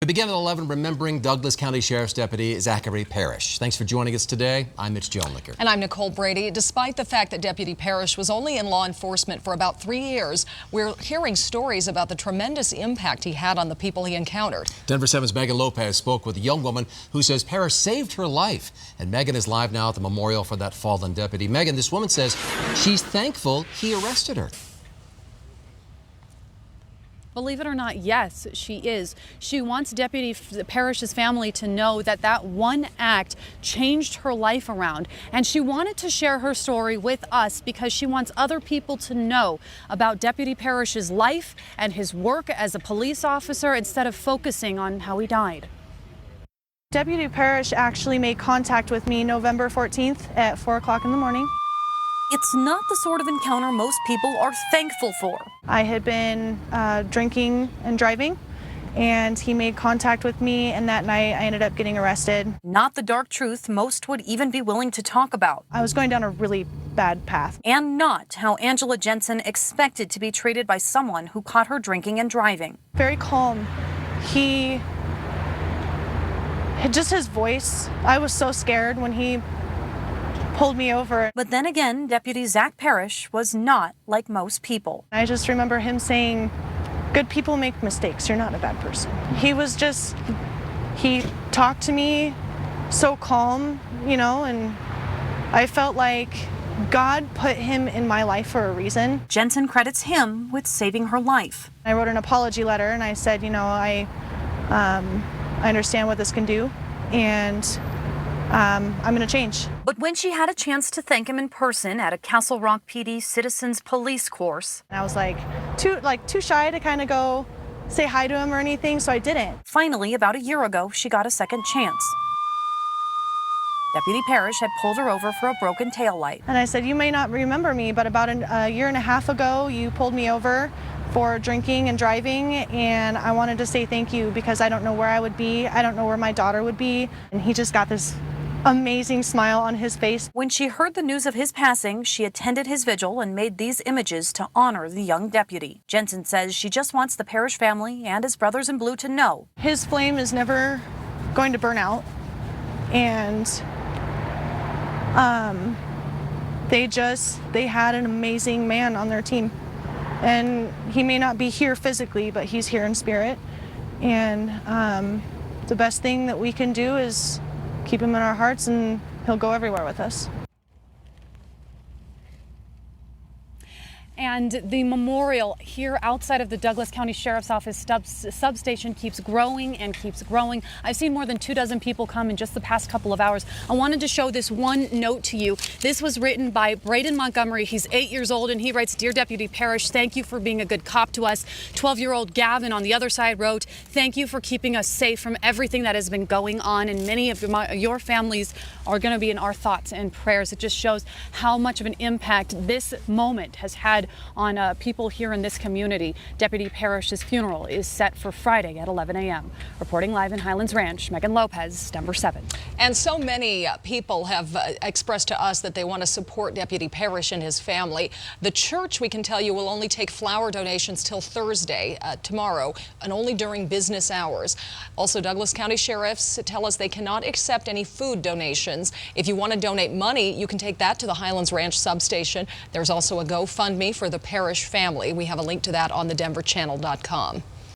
We begin at 11 remembering Douglas County Sheriff's Deputy Zackari Parrish. Thanks for joining us today. I'm Mitch Jolnicker. And I'm Nicole Brady. Despite the fact that Deputy Parrish was only in law enforcement for about 3 years, we're hearing stories about the tremendous impact he had on the people he encountered. Denver 7's Megan Lopez spoke with a young woman who says Parrish saved her life. And Megan is live now at the memorial for that fallen deputy. Megan, this woman says she's thankful he arrested her. Believe it or not, yes, she is. She wants Deputy Parrish's family to know that that one act changed her life around. And she wanted to share her story with us because she wants other people to know about Deputy Parrish's life and his work as a police officer instead of focusing on how he died. Deputy Parrish actually made contact with me November 14th at 4 o'clock in the morning. It's not the sort of encounter most people are thankful for. I had been drinking and driving, and he made contact with me, and that night I ended up getting arrested. Not the dark truth most would even be willing to talk about. I was going down a really bad path. And not how Angela Jensen expected to be treated by someone who caught her drinking and driving. Very calm. Just his voice, I was so scared when he pulled me over. But then again, Deputy Zack Parrish was not like most people. I just remember him saying, "Good people make mistakes, you're not a bad person." He talked to me so calm, and I felt like God put him in my life for a reason. Jensen credits him with saving her life. I wrote an apology letter and I said, I understand what this can do, and I'm going to change. But when she had a chance to thank him in person at a Castle Rock PD Citizens Police course, I was too shy to kind of go say hi to him or anything, so I didn't. Finally, about a year ago, she got a second chance. Deputy Parrish had pulled her over for a broken taillight. And I said, "You may not remember me, but about a year and a half ago, you pulled me over for drinking and driving, and I wanted to say thank you because I don't know where I would be. I don't know where my daughter would be." And he just got this amazing smile on his face. When she heard the news of his passing, she attended his vigil and made these images to honor the young deputy. Jensen says she just wants the Parrish family and his brothers in blue to know his flame is never going to burn out, and they had an amazing man on their team. And he may not be here physically, but he's here in spirit. And the best thing that we can do is keep him in our hearts, and he'll go everywhere with us. And the memorial here outside of the Douglas County Sheriff's Office substation keeps growing and keeps growing. I've seen more than 24 people come in just the past couple of hours. I wanted to show this one note to you. This was written by Braden Montgomery. He's 8 years old, and he writes, "Dear Deputy Parrish, thank you for being a good cop to us." 12-year-old Gavin on the other side wrote, "Thank you for keeping us safe from everything that has been going on, and many of your families are going to be in our thoughts and prayers." It just shows how much of an impact this moment has had on people here in this community. Deputy Parrish's funeral is set for Friday at 11 a.m. Reporting live in Highlands Ranch, Megan Lopez, Denver 7. And so many people have expressed to us that they want to support Deputy Parrish and his family. The church, we can tell you, will only take flower donations till Thursday, tomorrow, and only during business hours. Also, Douglas County sheriffs tell us they cannot accept any food donations. If you want to donate money, you can take that to the Highlands Ranch substation. There's also a GoFundMe for the Parrish family. We have a link to that on thedenverchannel.com.